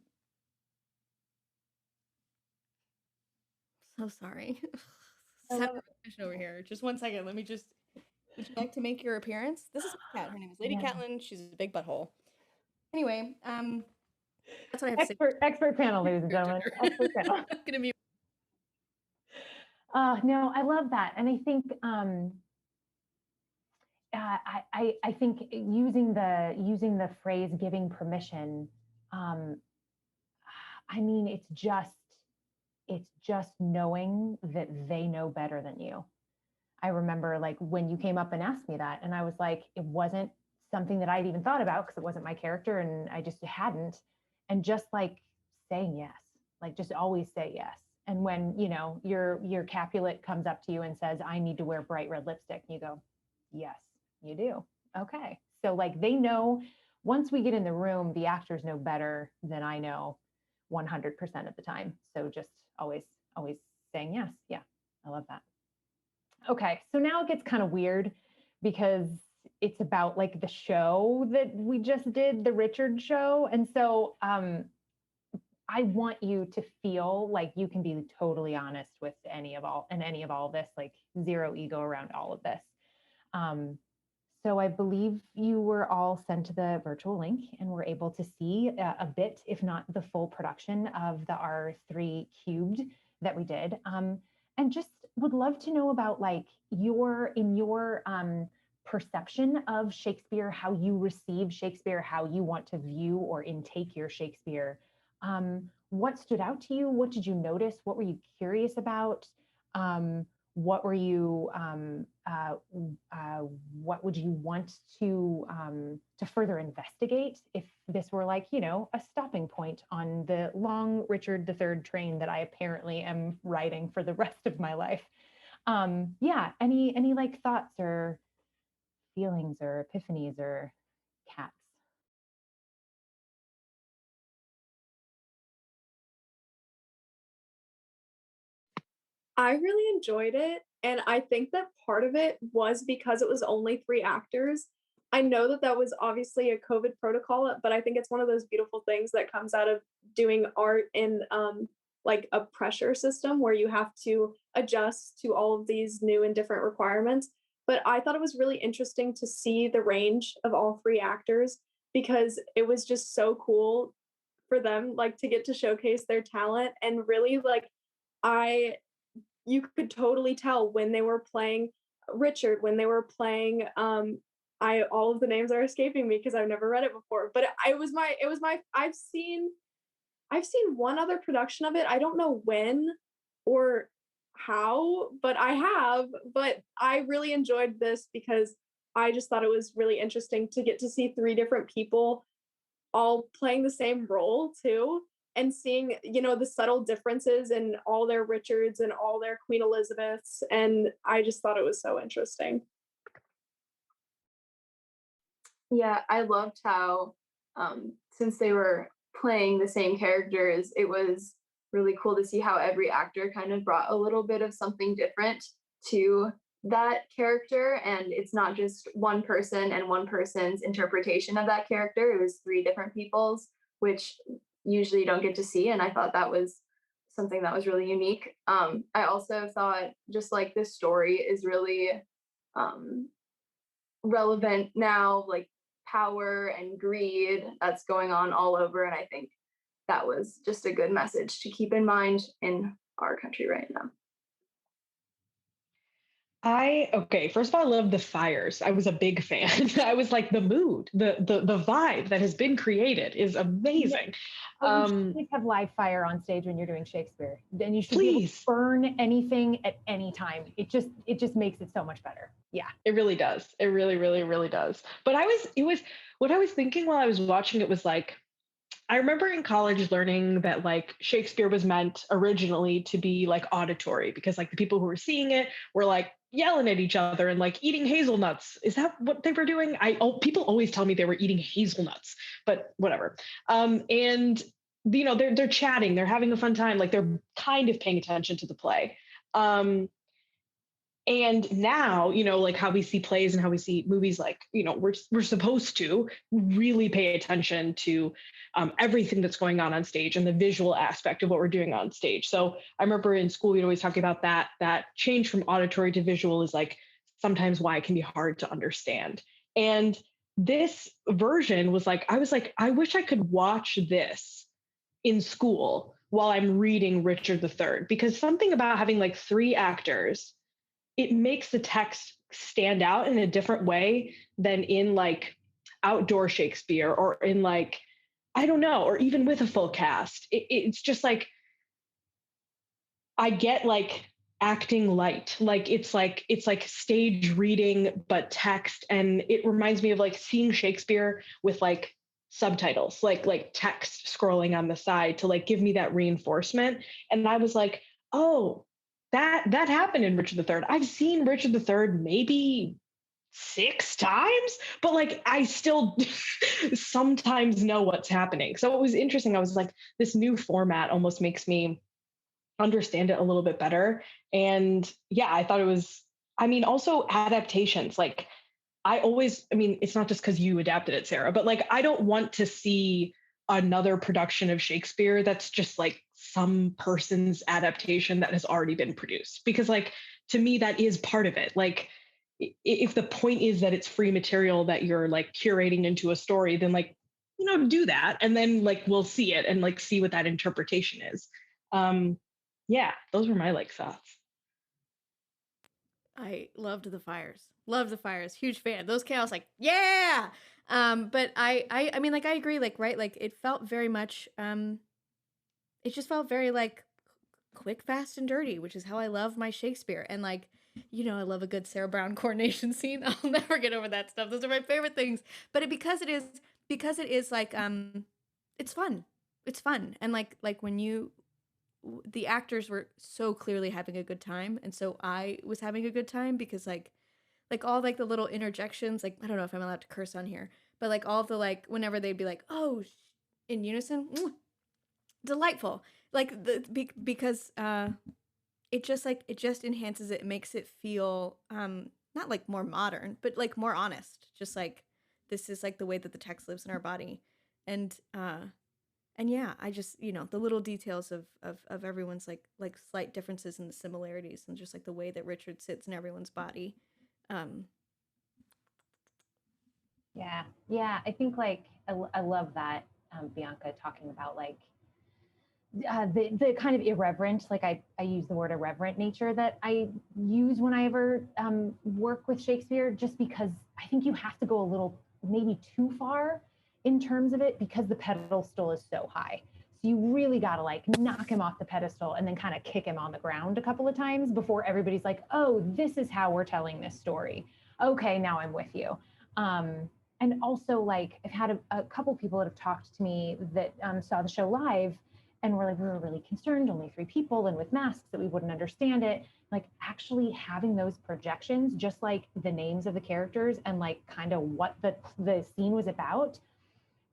so sorry. Over here. Just 1 second. Let me just. Would you like to make your appearance? This is my cat. Her name is Lady Catelyn. She's a big butthole. Anyway, that's what I have to say. Expert panel, ladies and gentlemen. Expert panel. I'm gonna mute. No, I love that, and I think I think using the phrase "giving permission," I mean, it's just knowing that they know better than you. I remember like when you came up and asked me that, and I was like, it wasn't something that I'd even thought about because it wasn't my character and I just hadn't. And just like saying yes, like just always say yes. And when, you know, your Capulet comes up to you and says, I need to wear bright red lipstick, and you go, yes, you do. Okay. So like they know, once we get in the room, the actors know better than I know 100% of the time. So just always saying yes. Yeah, I love that. Okay, so now it gets kind of weird because it's about like the show that we just did, the Richard show. And so I want you to feel like you can be totally honest with any of all this, like zero ego around all of this. So I believe you were all sent to the virtual link and were able to see a bit, if not the full production of the R3³ that we did. And just would love to know about like your perception of Shakespeare, how you receive Shakespeare, how you want to view or intake your Shakespeare. What stood out to you? What did you notice? What were you curious about? What were you? What would you want to further investigate if this were like, you know, a stopping point on the long Richard III train that I apparently am riding for the rest of my life? Yeah, any like thoughts or feelings or epiphanies or cats? I really enjoyed it, and I think that part of it was because it was only 3 actors. I know that that was obviously a COVID protocol, but I think it's one of those beautiful things that comes out of doing art in like a pressure system where you have to adjust to all of these new and different requirements. But I thought it was really interesting to see the range of all 3 actors because it was just so cool for them like to get to showcase their talent and really like I you could totally tell when they were playing Richard, when they were playing I all of the names are escaping me because I've never read it before, but it was my I've seen one other production of it. I don't know when or how, but I have, but I really enjoyed this because I just thought it was really interesting to get to see 3 different people all playing the same role too, and seeing, you know, the subtle differences in all their Richards and all their Queen Elizabeths, and I just thought it was so interesting. Yeah, I loved how, since they were playing the same characters, it was really cool to see how every actor kind of brought a little bit of something different to that character. And it's not just one person and one person's interpretation of that character. It was 3 different people's, which usually you don't get to see. And I thought that was something that was really unique. I also thought just like this story is really um, relevant now, like power and greed that's going on all over. And I think that was just a good message to keep in mind in our country right now. Okay, first of all, I love the fires. I was a big fan. I was like, the mood, the vibe that has been created is amazing. Oh, you should always have live fire on stage when you're doing Shakespeare. Then you should be able to Please. burn anything at any time. It just makes it so much better. Yeah. It really does. It really, really, really does. But what I was thinking while I was watching it was like, I remember in college learning that like Shakespeare was meant originally to be like auditory because like the people who were seeing it were like yelling at each other and like eating hazelnuts. Is that what they were doing? People always tell me they were eating hazelnuts, but whatever. And you know, they're chatting, they're having a fun time, like they're kind of paying attention to the play. And now, you know, like how we see plays and how we see movies, like, you know, we're supposed to really pay attention to everything that's going on stage and the visual aspect of what we're doing on stage. So I remember in school, we'd always talk about that change from auditory to visual is like sometimes why it can be hard to understand. And this version was like, I wish I could watch this in school while I'm reading Richard III, because something about having like 3 actors, it makes the text stand out in a different way than in like outdoor Shakespeare or in like, I don't know, or even with a full cast. It's just like, I get like acting light, like it's like stage reading, but text. And it reminds me of like seeing Shakespeare with like subtitles, like text scrolling on the side to like give me that reinforcement. And I was like, oh, that happened in Richard III. I've seen Richard III maybe 6 times, but like I still sometimes know what's happening. So it was interesting. I was like, this new format almost makes me understand it a little bit better. And yeah, I thought it was, I mean, also adaptations. Like I mean, it's not just because you adapted it, Sarah, but like I don't want to see another production of Shakespeare that's just like some person's adaptation that has already been produced. Because like to me, that is part of it. Like if the point is that it's free material that you're like curating into a story, then like, you know, do that. And then like we'll see it and like see what that interpretation is. Yeah, those were my like thoughts. I loved the fires. Loved the fires. Huge fan. Those came, I was like, yeah. But I mean, like I agree. Like right, like it felt very much. It just felt very like quick, fast, and dirty, which is how I love my Shakespeare. And like, you know, I love a good Sarah Brown coronation scene. I'll never get over that stuff. Those are my favorite things. But because it is like it's fun. It's fun. And like when the actors were so clearly having a good time, and so I was having a good time because like all like the little interjections, like I don't know if I'm allowed to curse on here, but like all of the like whenever they'd be like, oh, in unison, delightful, like because it just enhances it, makes it feel not like more modern, but like more honest, just like this is like the way that the text lives in our body. And yeah, I just, you know, the little details of everyone's like slight differences and the similarities and just like the way that Richard sits in everyone's body. Yeah, I think like I love that, Bianca talking about like the kind of irreverent, like I use the word irreverent nature that I use when I ever work with Shakespeare, just because I think you have to go a little maybe too far in terms of it because the pedestal is so high. So you really got to like knock him off the pedestal and then kind of kick him on the ground a couple of times before everybody's like, oh, this is how we're telling this story. Okay, now I'm with you. And also, like, I've had a couple people that have talked to me that saw the show live and were like, we were really concerned, only 3 people and with masks that we wouldn't understand it. Like actually having those projections, just like the names of the characters and like kind of what the scene was about,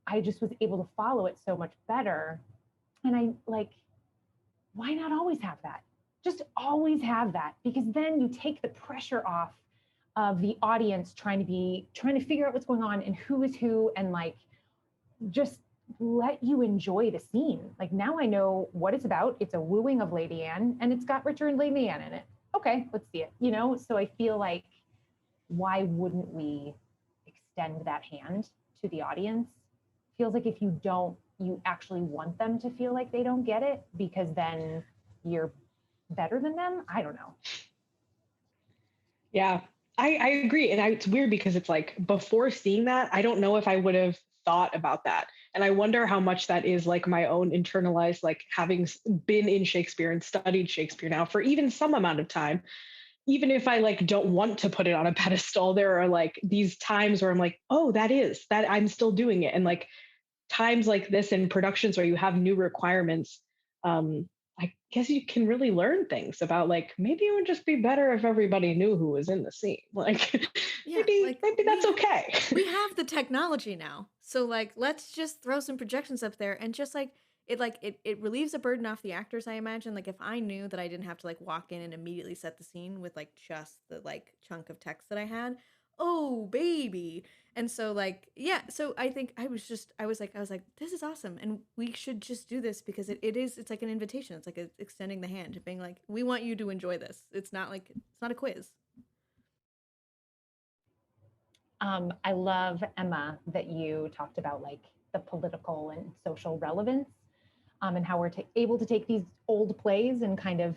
I just was able to follow it so much better. And I like, why not always have that? Just always have that, because then you take the pressure off of the audience trying to figure out what's going on and who is who, and like just let you enjoy the scene. Like now I know what it's about. It's a wooing of Lady Anne and it's got Richard and Lady Anne in it. Okay, let's see it, you know? So I feel like, why wouldn't we extend that hand to the audience? Feels like if you don't, you actually want them to feel like they don't get it because then you're better than them. I don't know. Yeah, I agree. And it's weird because it's like before seeing that, I don't know if I would have thought about that. And I wonder how much that is like my own internalized, like having been in Shakespeare and studied Shakespeare now for even some amount of time. Even if I like don't want to put it on a pedestal, there are like these times where I'm like, oh, that I'm still doing it. And like times like this in productions where you have new requirements, I guess you can really learn things about like, maybe it would just be better if everybody knew who was in the scene. Like Yeah, maybe that's okay. We have the technology now. So like let's just throw some projections up there and just like it relieves a burden off the actors, I imagine. Like if I knew that I didn't have to like walk in and immediately set the scene with like just the like chunk of text that I had. Oh baby. And so like yeah, so I think I was like this is awesome and we should just do this because it's like an invitation. It's like extending the hand, being like, we want you to enjoy this. It's not a quiz. I love, Emma, that you talked about like the political and social relevance, and how we're able to take these old plays and kind of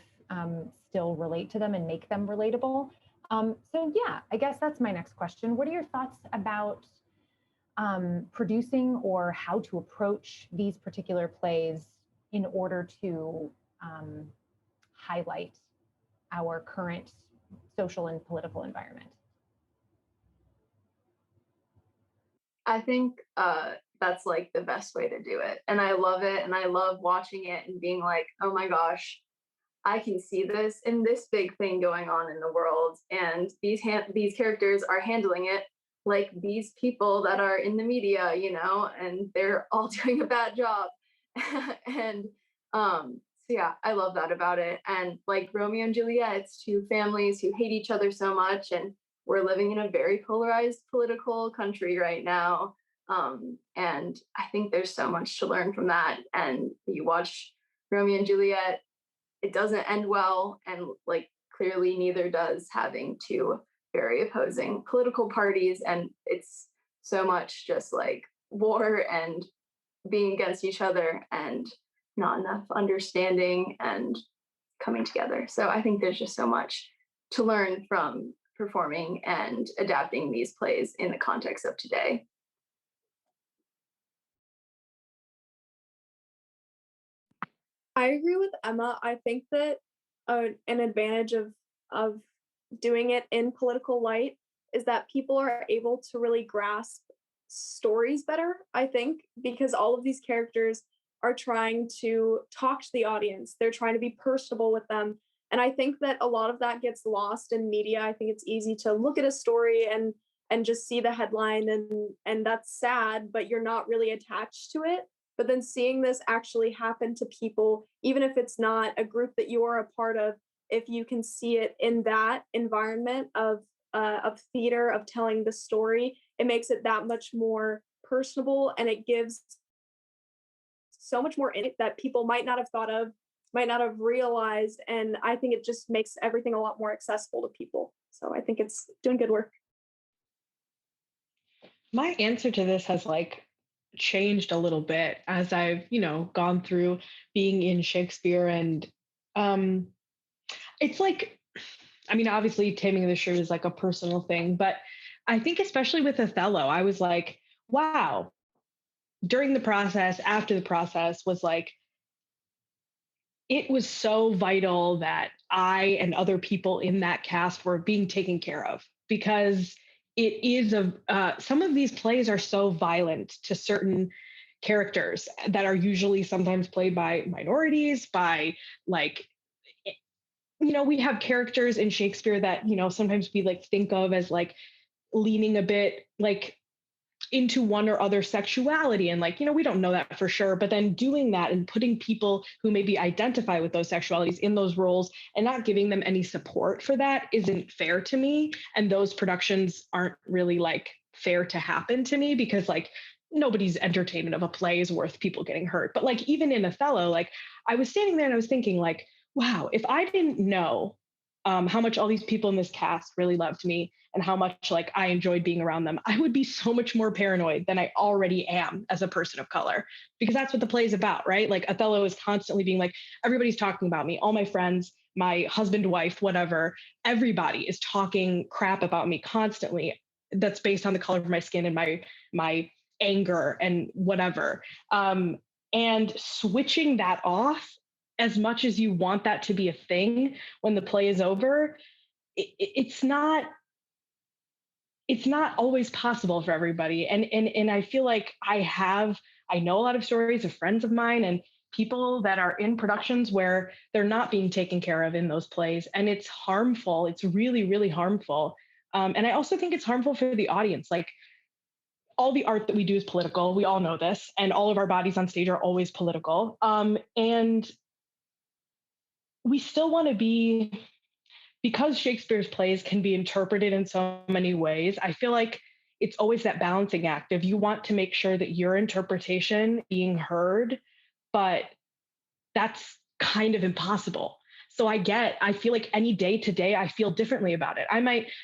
still relate to them and make them relatable. So yeah, I guess that's my next question. What are your thoughts about producing or how to approach these particular plays in order to highlight our current social and political environment? I think that's like the best way to do it. And I love it. And I love watching it and being like, oh my gosh, I can see this in this big thing going on in the world. And these characters are handling it like these people that are in the media, you know, and they're all doing a bad job. And so yeah, I love that about it. And like Romeo and Juliet, it's 2 families who hate each other so much, and we're living in a very polarized political country right now. And I think there's so much to learn from that. And you watch Romeo and Juliet, it doesn't end well. And like clearly neither does having 2 very opposing political parties. And it's so much just like war and being against each other and not enough understanding and coming together. So I think there's just so much to learn from performing and adapting these plays in the context of today. I agree with Emma. I think that an advantage of doing it in political light is that people are able to really grasp stories better, I think, because all of these characters are trying to talk to the audience. They're trying to be personable with them. And I think that a lot of that gets lost in media. I think it's easy to look at a story and just see the headline and that's sad, but you're not really attached to it. But then seeing this actually happen to people, even if it's not a group that you're a part of, if you can see it in that environment of theater, of telling the story, it makes it that much more personable, and it gives so much more in it that people might not have thought of, might not have realized. And I think it just makes everything a lot more accessible to people. So I think it's doing good work. My answer to this has like changed a little bit as I've, gone through being in Shakespeare. And it's like, I mean, obviously Taming of the Shrew is like a personal thing, but I think especially with Othello, I was like, wow, during the process, after the process was like, it was so vital that I and other people in that cast were being taken care of, because it is some of these plays are so violent to certain characters that are usually sometimes played by minorities, by like, we have characters in Shakespeare that, sometimes we like think of as like leaning a bit like into one or other sexuality. And like, we don't know that for sure, but then doing that and putting people who maybe identify with those sexualities in those roles and not giving them any support for that isn't fair to me. And those productions aren't really like fair to happen to me, because like nobody's entertainment of a play is worth people getting hurt. But like, even in Othello, like I was standing there and I was thinking like, wow, if I didn't know how much all these people in this cast really loved me and how much like I enjoyed being around them, I would be so much more paranoid than I already am as a person of color, because that's what the play is about, right? Like Othello is constantly being like, everybody's talking about me, all my friends, my husband, wife, whatever, everybody is talking crap about me constantly. That's based on the color of my skin and my anger and whatever. And switching that off, as much as you want that to be a thing when the play is over, it's not always possible for everybody. And I feel like I know a lot of stories of friends of mine and people that are in productions where they're not being taken care of in those plays. And it's harmful. It's really, really harmful. And I also think it's harmful for the audience. Like, all the art that we do is political. We all know this. And all of our bodies on stage are always political. And we still want to be, because Shakespeare's plays can be interpreted in so many ways, I feel like it's always that balancing act of you want to make sure that your interpretation being heard, but that's kind of impossible. So I feel like any day to day, I feel differently about it.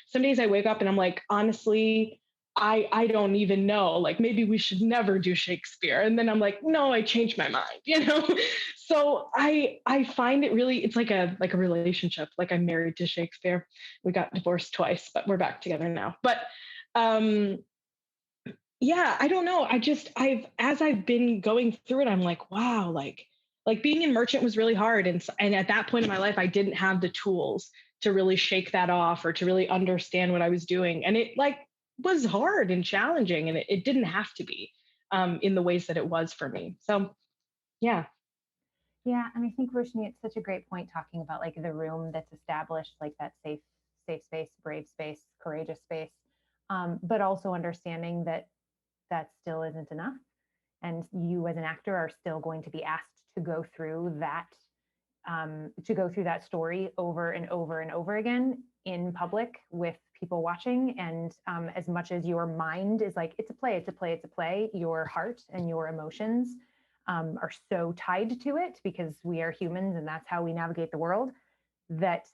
Some days I wake up and I'm like, honestly, I don't even know, like maybe we should never do Shakespeare. And then I'm like, no, I changed my mind. So I find it really, it's like a relationship. Like I'm married to Shakespeare. We got divorced twice, but we're back together now. But yeah, I don't know. As I've been going through it, I'm like, wow, like being in Merchant was really hard. And at that point in my life, I didn't have the tools to really shake that off or to really understand what I was doing. And it like was hard and challenging, and it didn't have to be in the ways that it was for me. So yeah. Yeah, and I think, Roshni, it's such a great point talking about like the room that's established, like that safe space, brave space, courageous space, but also understanding that that still isn't enough, and you as an actor are still going to be asked to go through that story over and over and over again in public with people watching. And as much as your mind is like, it's a play, your heart and your emotions are so tied to it, because we are humans and that's how we navigate the world, that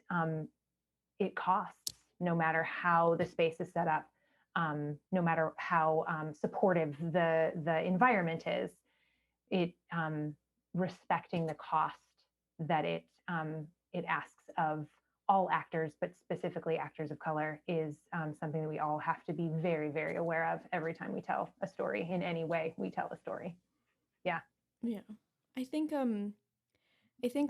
it costs, no matter how the space is set up, no matter how supportive the environment is. It respecting the cost that it asks of all actors, but specifically actors of color, is something that we all have to be very, very aware of every time we tell a story, in any way we tell a story. Yeah. Yeah. I think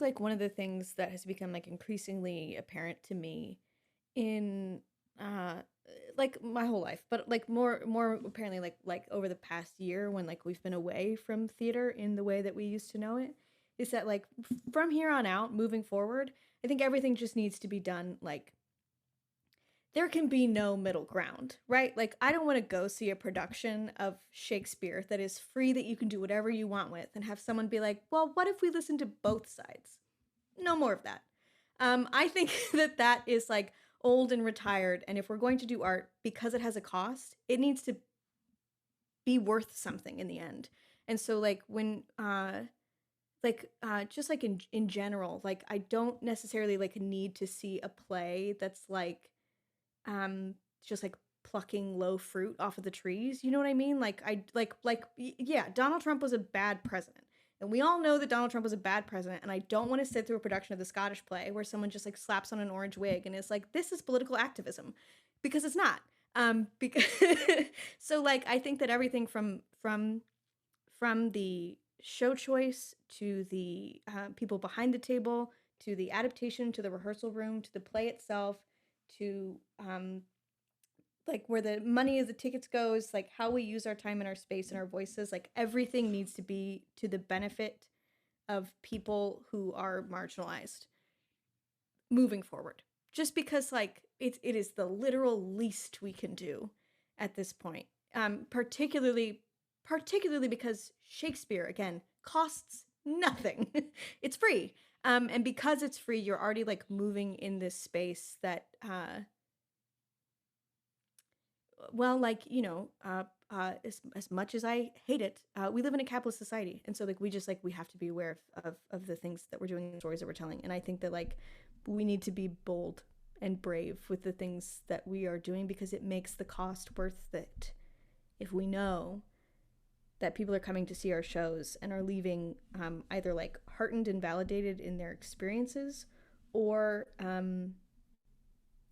like one of the things that has become like increasingly apparent to me in like my whole life, but like more apparently like over the past year, when like we've been away from theater in the way that we used to know it, is that like from here on out, moving forward, I think everything just needs to be done like there can be no middle ground, right? Like I don't want to go see a production of Shakespeare that is free, that you can do whatever you want with, and have someone be like, well, what if we listen to both sides? No more of that. I think that is like old and retired. And if we're going to do art, because it has a cost, it needs to be worth something in the end. And so like when just like in general, like I don't necessarily like need to see a play that's like just like plucking low fruit off of the trees. You know what I mean? Like yeah, Donald Trump was a bad president. And we all know that Donald Trump was a bad president, and I don't want to sit through a production of the Scottish play where someone just like slaps on an orange wig and is like, this is political activism, because it's not. Because so like I think that everything from the show choice, to the people behind the table, to the adaptation, to the rehearsal room, to the play itself, to like where the money of the tickets goes, like how we use our time and our space and our voices, like everything needs to be to the benefit of people who are marginalized moving forward. Just because like it is the literal least we can do at this point. Particularly because Shakespeare, again, costs nothing. It's free. And because it's free, you're already like moving in this space that well, like, you know, as much as I hate it, we live in a capitalist society. And so like we just like we have to be aware of the things that we're doing, the stories that we're telling. And I think that like we need to be bold and brave with the things that we are doing, because it makes the cost worth it. If we know that people are coming to see our shows and are leaving either like heartened and validated in their experiences, or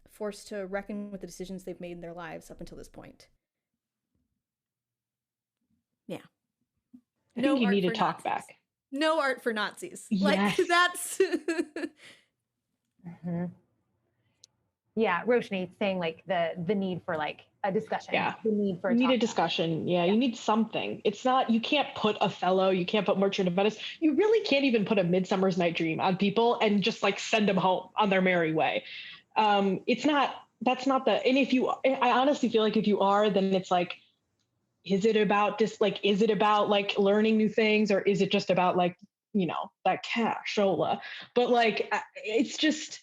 forced to reckon with the decisions they've made in their lives up until this point. Yeah. I think you need to talk back. No art for Nazis. Yes. Like that's Mm-hmm. Yeah, Roshni saying like the need for like a discussion. Yeah. The need for you need a discussion. Yeah, you need something. It's not, you can't put Othello, you can't put Merchant of Venice. You really can't even put A Midsummer's Night Dream on people and just like send them home on their merry way. It's not, that's not the, and if you, I honestly feel like if you are, then it's like, is it about just like, is it about like learning new things, or is it just about like, you know, that cashola? But like, it's just,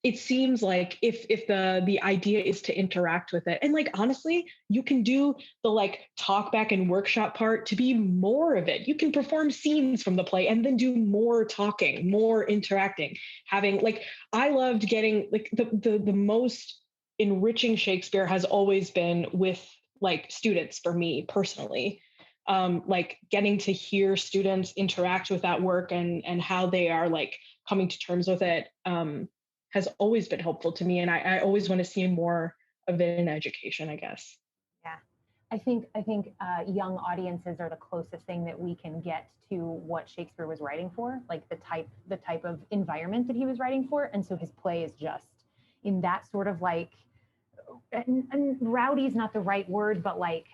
it seems like if the idea is to interact with it, and like honestly, you can do the like talk back and workshop part to be more of it. You can perform scenes from the play and then do more talking, more interacting, having like, I loved getting like the most enriching Shakespeare has always been with like students for me personally. Like getting to hear students interact with that work and how they are like coming to terms with it. Has always been helpful to me. And I always want to see more of it in education, I guess. Yeah, I think young audiences are the closest thing that we can get to what Shakespeare was writing for, like the type of environment that he was writing for. And so his play is just in that sort of like, and rowdy is not the right word, but like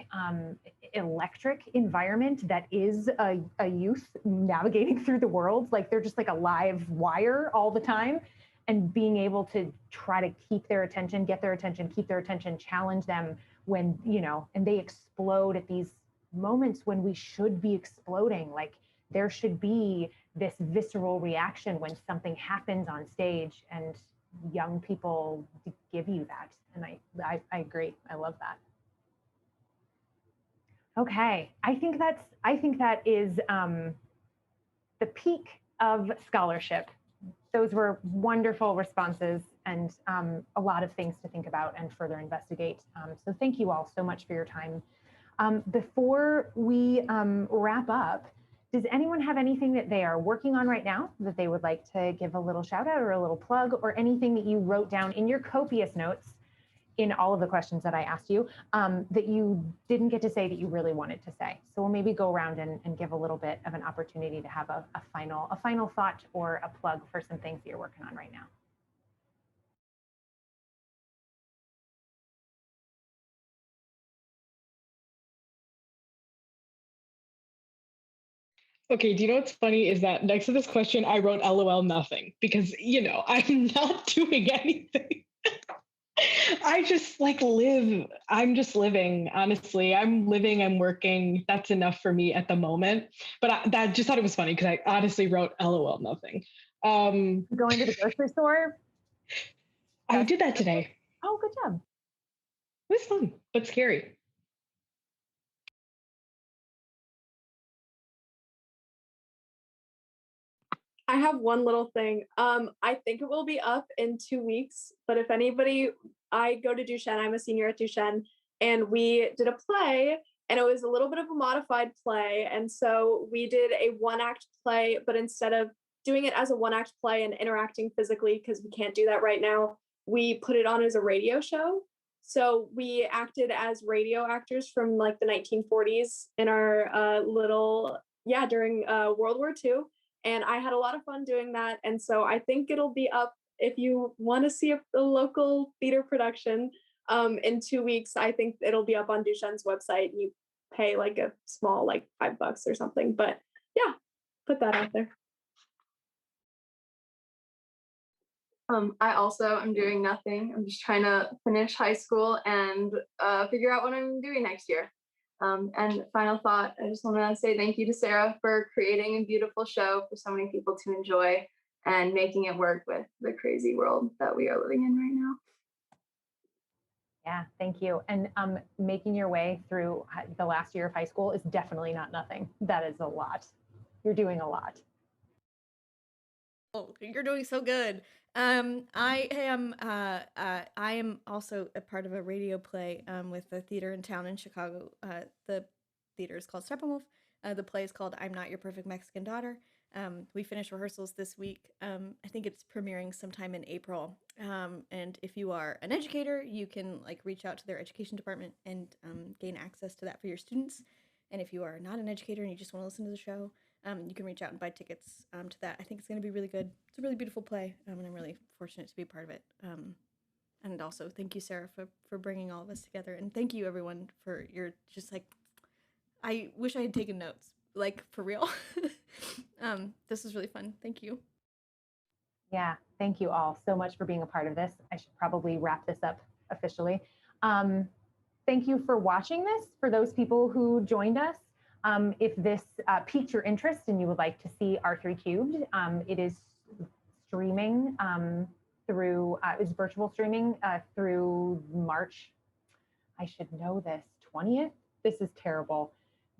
electric environment that is a youth navigating through the world. Like they're just like a live wire all the time. And being able to try to keep their attention, get their attention, keep their attention, challenge them when, you know, and they explode at these moments when we should be exploding. Like there should be this visceral reaction when something happens on stage, and young people give you that. And I agree. I love that. Okay, I think that is the peak of scholarship. Those were wonderful responses, and a lot of things to think about and further investigate. So thank you all so much for your time. Before we wrap up, does anyone have anything that they are working on right now that they would like to give a little shout out or a little plug, or anything that you wrote down in your copious notes in all of the questions that I asked you that you didn't get to say that you really wanted to say? So we'll maybe go around and give a little bit of an opportunity to have a final thought or a plug for some things that you're working on right now. Okay, do you know what's funny is that next to this question, I wrote LOL nothing, because, you know, I'm not doing anything. I just like live. I'm just living, honestly. I'm living, I'm working. That's enough for me at the moment. But I just thought it was funny because I honestly wrote LOL nothing. Going to the grocery store? I did that today. Oh, good job. It was fun, but scary. I have one little thing. I think it will be up in 2 weeks, but if anybody, I go to Duchenne, I'm a senior at Duchenne, and we did a play, and it was a little bit of a modified play. And so we did a 1-act play, but instead of doing it as a 1-act play and interacting physically, because we can't do that right now, we put it on as a radio show. So we acted as radio actors from like the 1940s in our little yeah, during World War II. And I had a lot of fun doing that. And so I think it'll be up if you want to see a local theater production in 2 weeks. I think it'll be up on Duchenne's website. You pay like a small, like $5 or something. But yeah, put that out there. I also am doing nothing. I'm just trying to finish high school and figure out what I'm doing next year. And final thought, I just want to say thank you to Sarah for creating a beautiful show for so many people to enjoy and making it work with the crazy world that we are living in right now. Yeah, thank you. And making your way through the last year of high school is definitely not nothing. That is a lot. You're doing a lot. Oh, you're doing so good. I am also a part of a radio play with a theater in town in Chicago. The theater is called Steppenwolf. The play is called I'm Not Your Perfect Mexican Daughter. We finished rehearsals this week. I think it's premiering sometime in April. And if you are an educator, you can like reach out to their education department and gain access to that for your students. And if you are not an educator and you just want to listen to the show, you can reach out and buy tickets to that. I think it's going to be really good. It's a really beautiful play, and I'm really fortunate to be a part of it. And also, thank you, Sarah, for bringing all of us together. And thank you, everyone, for your just like, I wish I had taken notes, like for real. This was really fun. Thank you. Yeah, thank you all so much for being a part of this. I should probably wrap this up officially. Thank you for watching this, for those people who joined us. If this piqued your interest and you would like to see R3³, it is streaming through, it's virtual streaming through March, I should know this, 20th? This is terrible.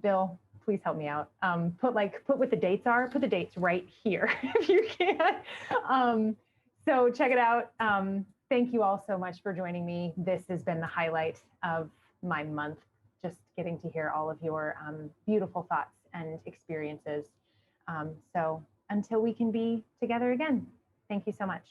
Bill, please help me out. Put what the dates are, put the dates right here if you can. So check it out. Thank you all so much for joining me. This has been the highlight of my month, just getting to hear all of your beautiful thoughts and experiences. So until we can be together again, thank you so much.